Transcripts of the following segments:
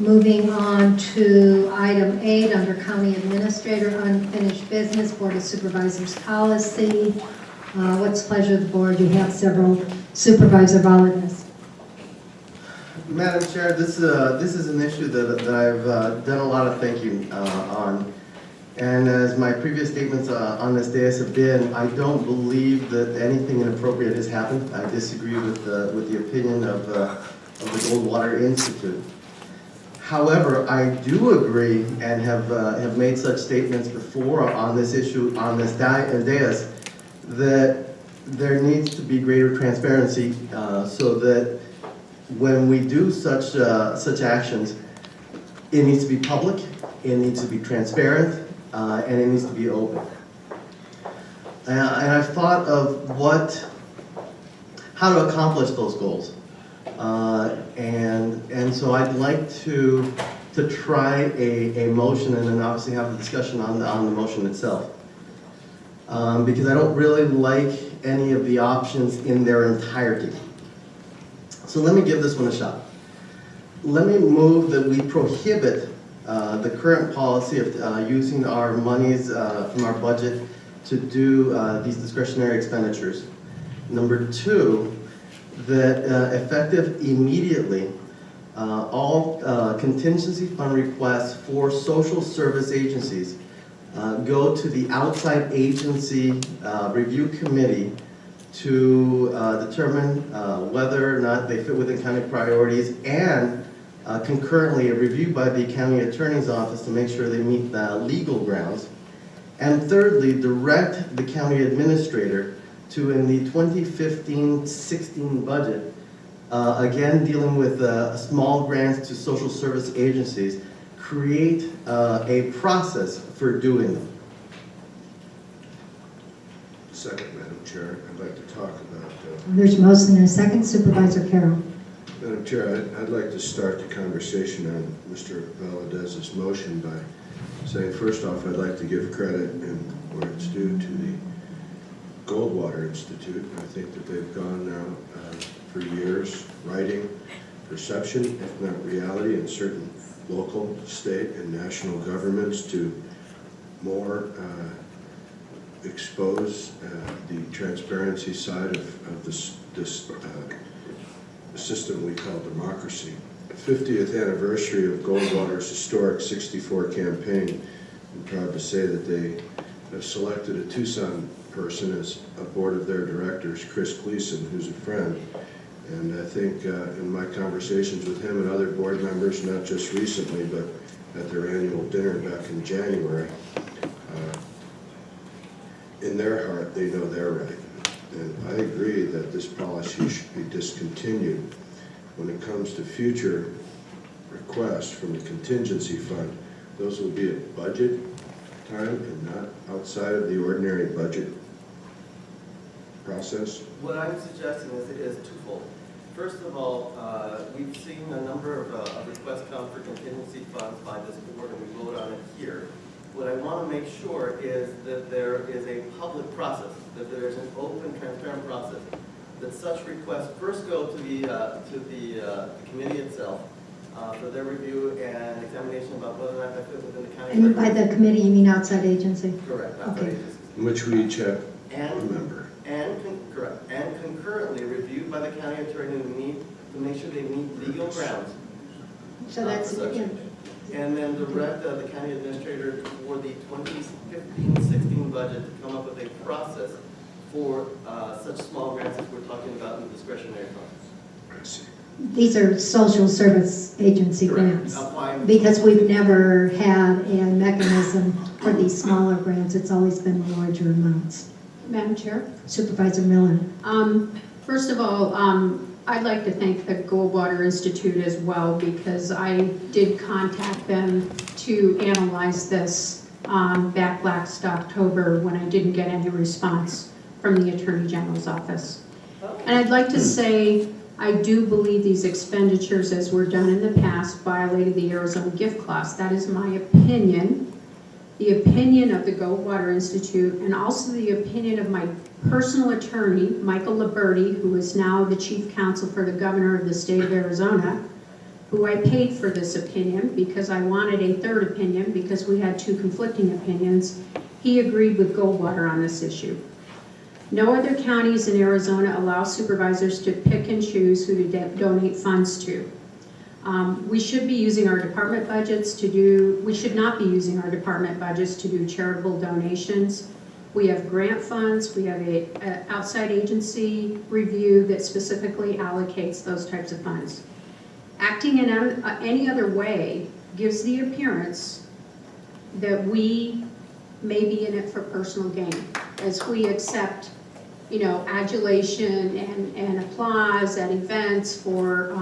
Moving on to item 8 under County Administrator, unfinished business, Board of Supervisors policy. What's the pleasure of the board? You have several Supervisor Volunteers. Madam Chair, this is an issue that I've done a lot of thinking on. And as my previous statements on this dais have been, I don't believe that anything inappropriate has happened. I disagree with the opinion of the Goldwater Institute. However, I do agree and have made such statements before on this issue, on this dais, that there needs to be greater transparency so that when we do such actions, it needs to be public, it needs to be transparent, and it needs to be open. And I've thought of how to accomplish those goals. And so I'd like to try a motion and then obviously have a discussion on the motion itself. Because I don't really like any of the options in their entirety. So let me give this one a shot. Let me move that we prohibit the current policy of using our monies from our budget to do these discretionary expenditures. Number 2, that effective immediately, all contingency fund requests for social service agencies go to the outside agency review committee to determine whether or not they fit within county priorities, and concurrently a review by the county attorney's office to make sure they meet the legal grounds. And thirdly, direct the county administrator to, in the 2015-16 budget, again dealing with small grants to social service agencies, create a process for doing them. Second, Madam Chair, I'd like to talk about... There's a motion and a second. Supervisor Carroll. Madam Chair, I'd like to start the conversation on Mr. Valadez's motion by saying, first off, I'd like to give credit and where it's due to the Goldwater Institute. I think that they've gone now for years writing perception, if not reality, in certain local, state, and national governments to more expose the transparency side of this system we call democracy. The 50th anniversary of Goldwater's historic 64 campaign, I'm proud to say that they have selected a Tucson person as a board of their directors, Chris Gleason, who's a friend. And I think in my conversations with him and other board members, not just recently, but at their annual dinner back in January, in their heart, they know they're right. And I agree that this policy should be discontinued. When it comes to future requests from the contingency fund, those will be at budget time and not outside of the ordinary budget process. What I'm suggesting is twofold. First of all, we've seen a number of requests come for contingency funds by this board, and we vote on it here. What I want to make sure is that there is a public process, that there is an open, transparent process, that such requests first go to the committee itself for their review and examination about whether or not they fit within the county. And by the committee, you mean outside agency? Correct. Okay. In which we each have a member. Correct. And concurrently reviewed by the county attorney to make sure they meet legal grounds. So that's for such. again. And then direct the county administrator for the 2015-16 budget to come up with a process for such small grants as we're talking about in the discretionary funds. I see. These are social service agency Correct. grants. Because we've never had a mechanism for these smaller grants. It's always been larger amounts. Madam Chair? Supervisor Miller. First of all, I'd like to thank the Goldwater Institute as well, because I did contact them to analyze this back last October when I didn't get any response from the Attorney General's office. And I'd like to say I do believe these expenditures, as were done in the past, violated the Arizona gift clause. That is my opinion, the opinion of the Goldwater Institute, and also the opinion of my personal attorney, Michael Liberti, who is now the chief counsel for the governor of the state of Arizona, who I paid for this opinion because I wanted a third opinion because we had two conflicting opinions, he agreed with Goldwater on this issue. No other counties in Arizona allow supervisors to pick and choose who to donate funds to. We should be using our department budgets to do, we should not be using our department budgets to do charitable donations. We have grant funds, we have an outside agency review that specifically allocates those types of funds. Acting in any other way gives the appearance that we may be in it for personal gain, as we accept, adulation and applause at events for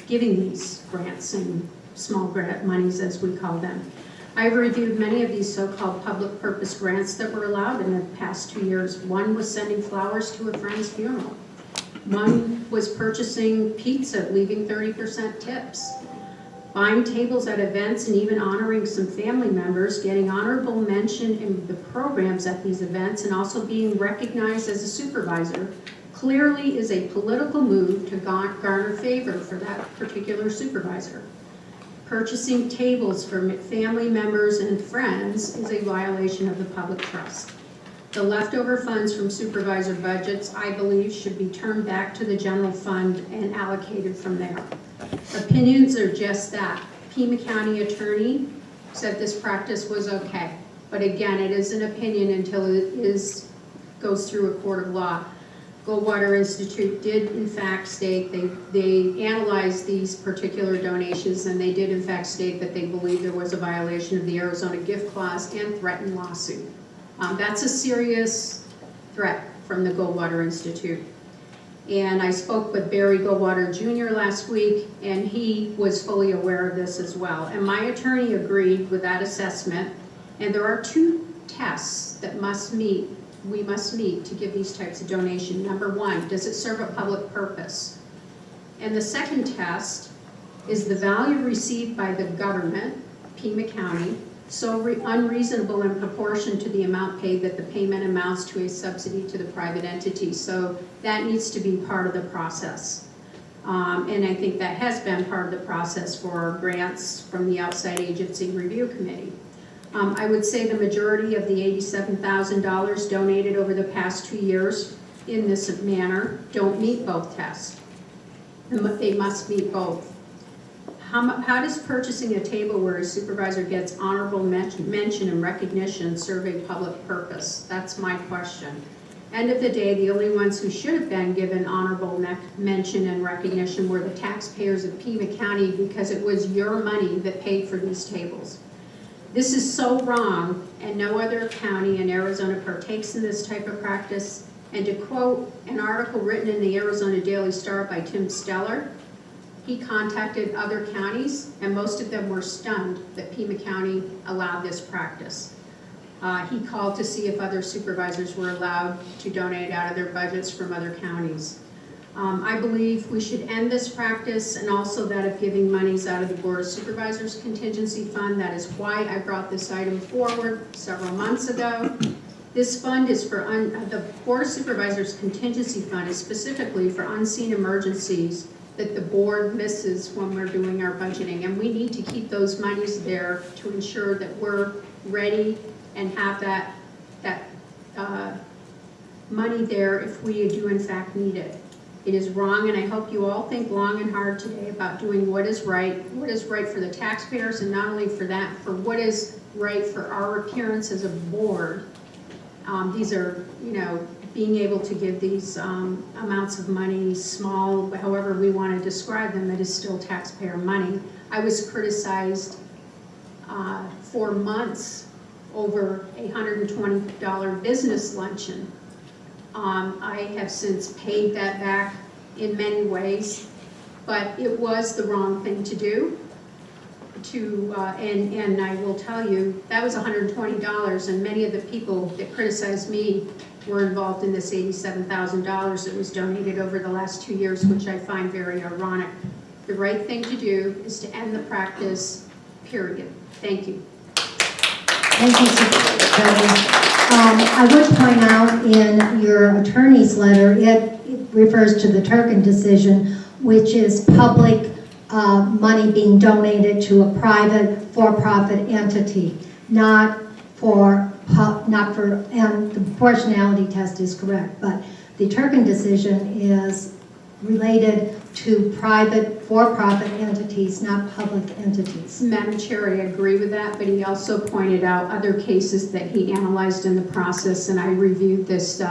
giving these grants and small grant monies, as we call them. I've reviewed many of these so-called public purpose grants that were allowed in the past 2 years. One was sending flowers to a friend's funeral. One was purchasing pizza, leaving 30% tips. Buying tables at events and even honoring some family members, getting honorable mention in the programs at these events, and also being recognized as a supervisor, clearly is a political move to garner favor for that particular supervisor. Purchasing tables for family members and friends is a violation of the public trust. The leftover funds from supervisor budgets, I believe, should be turned back to the general fund and allocated from there. Opinions are just that. Pima County attorney said this practice was okay, but again, it is an opinion until it goes through a court of law. Goldwater Institute did in fact state, they analyzed these particular donations, and they did in fact state that they believe there was a violation of the Arizona gift clause and threatened lawsuit. That's a serious threat from the Goldwater Institute. And I spoke with Barry Goldwater Jr. last week, and he was fully aware of this as well. And my attorney agreed with that assessment, and there are two tests that we must meet to give these types of donation. Number one, does it serve a public purpose? And the second test is the value received by the government, Pima County, so unreasonable in proportion to the amount paid that the payment amounts to a subsidy to the private entity. So that needs to be part of the process. And I think that has been part of the process for grants from the outside agency review committee. I would say the majority of the $87,000 donated over the past 2 years in this manner don't meet both tests. They must meet both. How does purchasing a table where a supervisor gets honorable mention and recognition serve a public purpose? That's my question. End of the day, the only ones who should have been given honorable mention and recognition were the taxpayers of Pima County, because it was your money that paid for these tables. This is so wrong, and no other county in Arizona partakes in this type of practice. And to quote an article written in the Arizona Daily Star by Tim Steller, he contacted other counties, and most of them were stunned that Pima County allowed this practice. He called to see if other supervisors were allowed to donate out of their budgets from other counties. I believe we should end this practice, and also that of giving monies out of the Board of Supervisors Contingency Fund. That is why I brought this item forward several months ago. This fund is for, the Board of Supervisors Contingency Fund is specifically for unseen emergencies that the board misses when we're doing our budgeting. And we need to keep those monies there to ensure that we're ready and have that money there if we do in fact need it. It is wrong, and I hope you all think long and hard today about doing what is right for the taxpayers, and not only for that, for what is right for our appearance as a board. These are, being able to give these amounts of money, small, however we want to describe them, it is still taxpayer money. I was criticized for months over a $120 business luncheon. I have since paid that back in many ways, but it was the wrong thing to do. And I will tell you, that was $120, and many of the people that criticized me were involved in this $87,000 that was donated over the last 2 years, which I find very ironic. The right thing to do is to end the practice, period. Thank you. Thank you, Supervisor. I would point out in your attorney's letter, it refers to the Turkin decision, which is public money being donated to a private for-profit entity, not for, and the proportionality test is correct, but the Turpin decision is related to private for-profit entities, not public entities. Madam Chair, I agree with that, but he also pointed out other cases that he analyzed in the process, and I reviewed this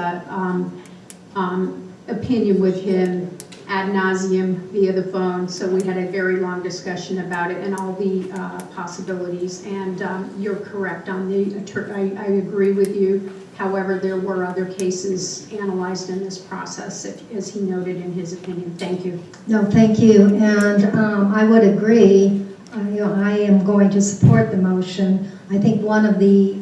opinion with him ad nauseum via the phone, so we had a very long discussion about it and all the possibilities, and you're correct on the, I agree with you. However, there were other cases analyzed in this process, as he noted in his opinion. Thank you. No, thank you, and I would agree. I am going to support the motion. I think one of the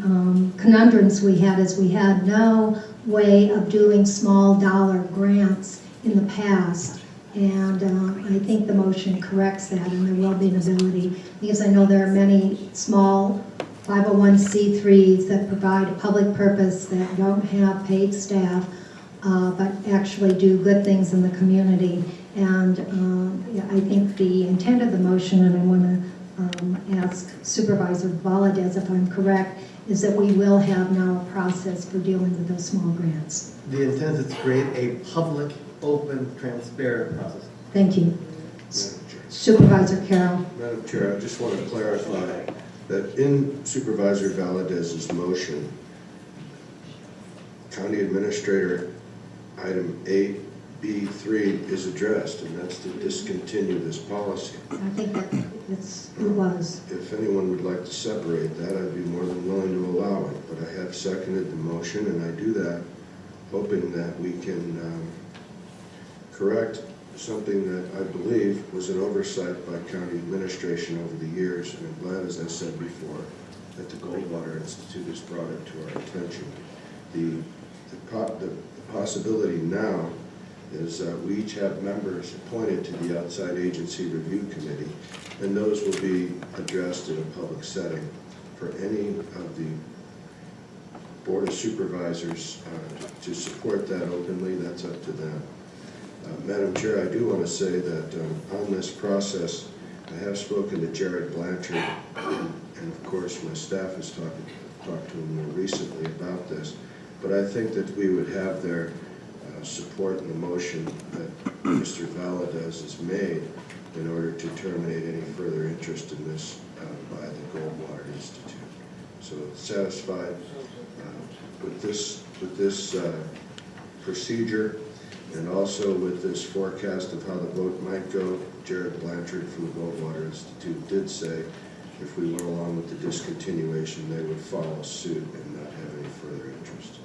conundrums we had is we had no way of doing small dollar grants in the past, and I think the motion corrects that, and there will be an ability, because I know there are many small 501c3s that provide a public purpose that don't have paid staff, but actually do good things in the community. And yeah, I think the intent of the motion, and I want to ask Supervisor Valadez if I'm correct, is that we will have now a process for dealing with those small grants. The intent is to create a public, open, transparent process. Thank you. Madam Chair. Supervisor Carroll. Madam Chair, I just want to clarify that in Supervisor Valadez's motion, County Administrator item 8B3 is addressed, and that's to discontinue this policy. I think that it was. If anyone would like to separate that, I'd be more than willing to allow it, but I have seconded the motion, and I do that hoping that we can correct something that I believe was an oversight by county administration over the years, and I'm glad, as I said before, that the Goldwater Institute has brought it to our attention. The possibility now is we each have members appointed to the outside agency review committee, and those will be addressed in a public setting. For any of the Board of Supervisors to support that openly, that's up to them. Madam Chair, I do want to say that on this process, I have spoken to Jared Blanchard, and of course my staff has talked to him more recently about this, but I think that we would have their support in the motion that Mr. Valadez has made in order to terminate any further interest in this by the Goldwater Institute. So satisfied with this procedure, and also with this forecast of how the vote might go. Jared Blanchard from the Goldwater Institute did say if we went along with the discontinuation, they would follow suit and not have any further interest.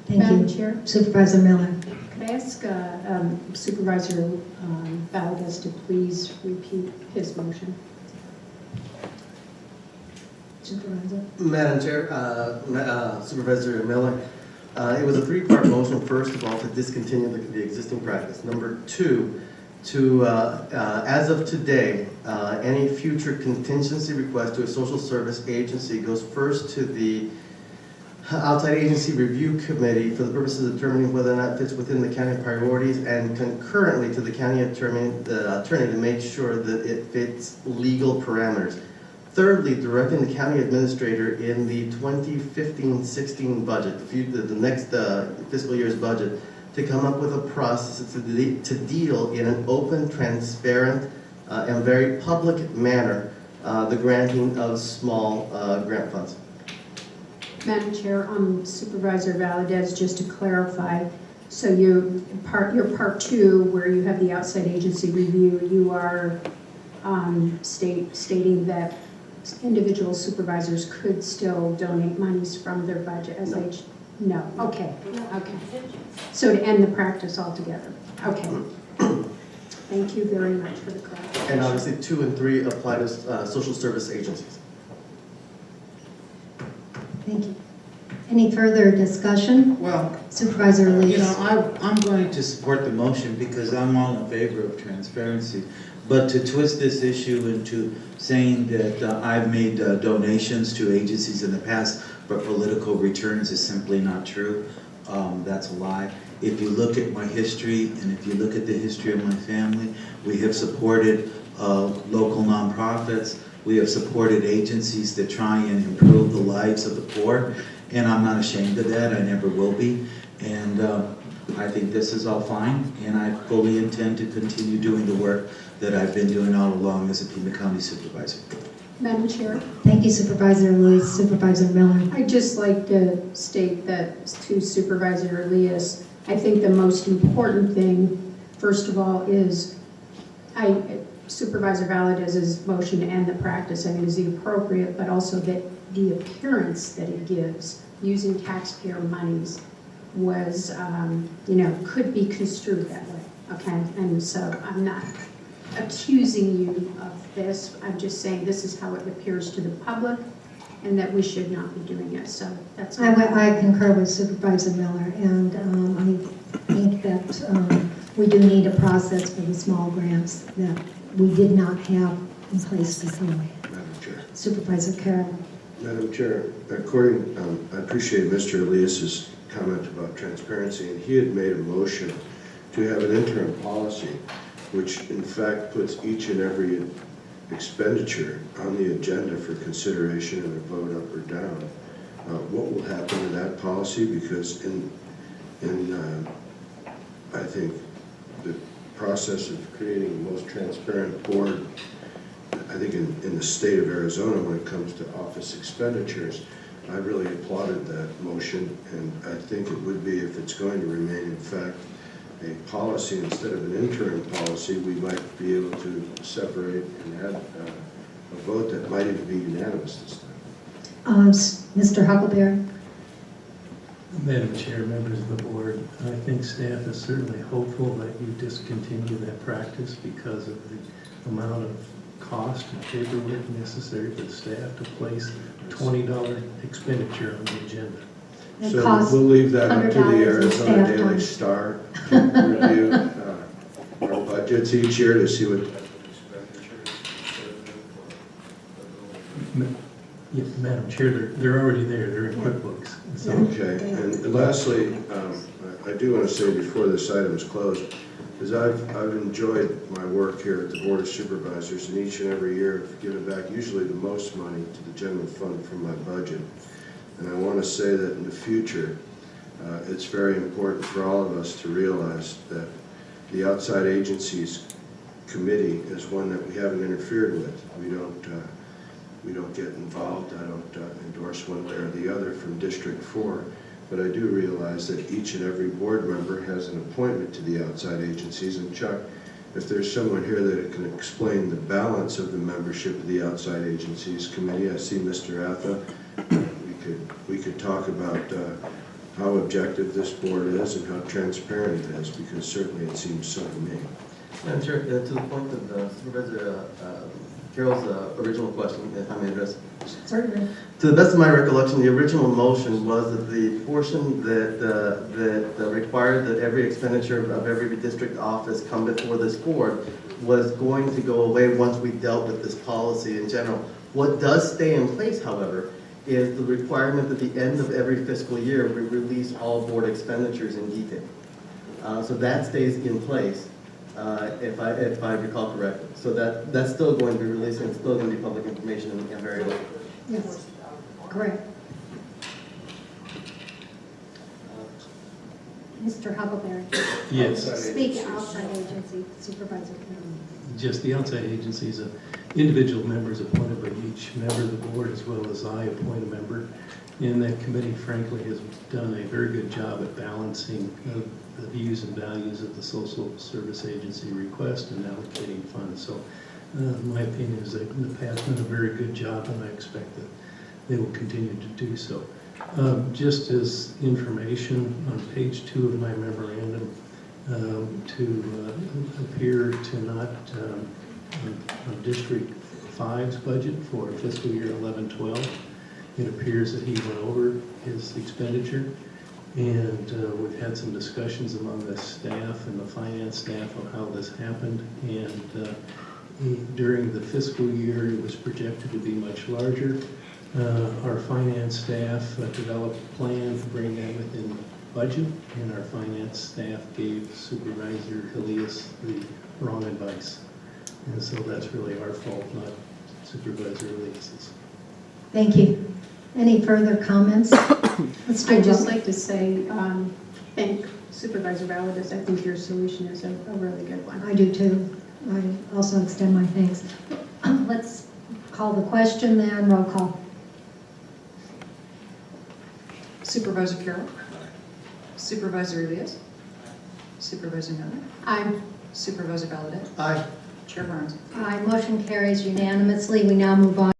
Thank Madam you. Chair? Supervisor Miller. Could I ask Supervisor Valadez to please repeat his motion? Supervisor. Madam Chair, Supervisor Miller, it was a three-part motion. First of all, to discontinue the existing practice. Number two, to, as of today, any future contingency request to a social service agency goes first to the outside agency review committee for the purposes of determining whether or not it fits within the county priorities, and concurrently to the county attorney to make sure that it fits legal parameters. Thirdly, directing the county administrator in the 2015-16 budget, the next fiscal year's budget, to come up with a process to deal in an open, transparent, and very public manner the granting of small grant funds. Madam Chair, Supervisor Valadez, just to clarify, so your part two, where you have the outside agency review, you are stating that individual supervisors could still donate monies from their budget as they... No, okay. So to end the practice altogether. Okay. Thank you very much for the clarification. And obviously 2 and 3 apply to social service agencies. Thank you. Any further discussion? Well, Supervisor Lee. I'm going to support the motion because I'm all in favor of transparency. But to twist this issue into saying that I've made donations to agencies in the past for political returns is simply not true. That's a lie. If you look at my history and if you look at the history of my family, we have supported local nonprofits. We have supported agencies that try and improve the lives of the poor, and I'm not ashamed of that. I never will be. And I think this is all fine, and I fully intend to continue doing the work that I've been doing all along as a Pima County Supervisor. Madam Chair, Thank you, Supervisor Lewis. Supervisor Miller. I'd just like to state that to Supervisor Elias, I think the most important thing, first of all, is Supervisor Valadez's motion and the practice, I mean, is the appropriate, but also that the appearance that it gives using taxpayer monies was, could be construed that way, okay? And so I'm not accusing you of this. I'm just saying this is how it appears to the public and that we should not be doing it. So that's all. I concur with Supervisor Miller, and I think that we do need a process for the small grants that we did not have in place before. Madam Chair. Supervisor Carroll. Madam Chair, I appreciate Mr. Elias's comment about transparency, and he had made a motion to have an interim policy, which in fact puts each and every expenditure on the agenda for consideration and a vote up or down. What will happen to that policy? Because I think the process of creating the most transparent board, I think in the state of Arizona when it comes to office expenditures, I really applauded that motion, and I think it would be, if it's going to remain in fact a policy instead of an interim policy, we might be able to separate and have a vote that might even be unanimous this time. Mr. Huckleberry. Madam Chair, members of the board, I think staff is certainly hopeful that you discontinue that practice because of the amount of cost and paperwork necessary for the staff to place a $20 expenditure on the agenda. It So costs we'll leave that up to the $100 in Arizona staff Daily time. Star to review our budgets each year to see what. Yeah, Madam Chair, they're already there, they're in QuickBooks. So Okay, and lastly, I do want to say before this item is closed, is I've enjoyed my work here at the Board of Supervisors, and each and every year I've given back usually the most money to the general fund from my budget. And I want to say that in the future, it's very important for all of us to realize that the outside agencies committee is one that we haven't interfered with. We don't get involved. I don't endorse one way or the other from District 4, but I do realize that each and every board member has an appointment to the outside agencies. And Chuck, if there's someone here that can explain the balance of the membership of the outside agencies committee, I see Mr. Atha. We could talk about how objective this board is and how transparent it is, because certainly it seems so to me. Madam Chair, to the point of Supervisor Carroll's original question, if I may address. Certainly. To the best of my recollection, the original motion was that the portion that required that every expenditure of every district office come before this board was going to go away once we dealt with this policy in general. What does stay in place, however, is the requirement at the end of every fiscal year we release all board expenditures in detail. So that stays in place, if I recall correctly. So that's still going to be released, and it's still going to be public information and very open. Yes, correct. Mr. Huckleberry. yes, Speak outside agency, Supervisor Carroll. just the outside agencies, individual members appointed by each member of the board, as well as I appoint a member. And that committee, frankly, has done a very good job at balancing the views and values of the social service agency request and allocating funds. So my opinion is that in the past done a very good job, and I expect that they will continue to do so. Just as information, on page 2 of my memorandum, to appear to not on District 5's budget for fiscal year 11-12, it appears that he went over his expenditure, and we've had some discussions among the staff and the finance staff on how this happened, and during the fiscal year it was projected to be much larger. Our finance staff developed a plan to bring that within budget, and our finance staff gave Supervisor Elias the wrong advice. And so that's really our fault, not Supervisor Elias's. Thank you. Any further comments? Let's do a I'd just roll. like to say, thank Supervisor Valadez. I think your solution is a really good one. I do too. I also extend my thanks. Let's call the question then, roll call. Supervisor Carroll. Supervisor Elias. Supervisor Miller. Aye. Supervisor Valadez. Aye. Chair Barnes. Aye, motion carries unanimously. We now move on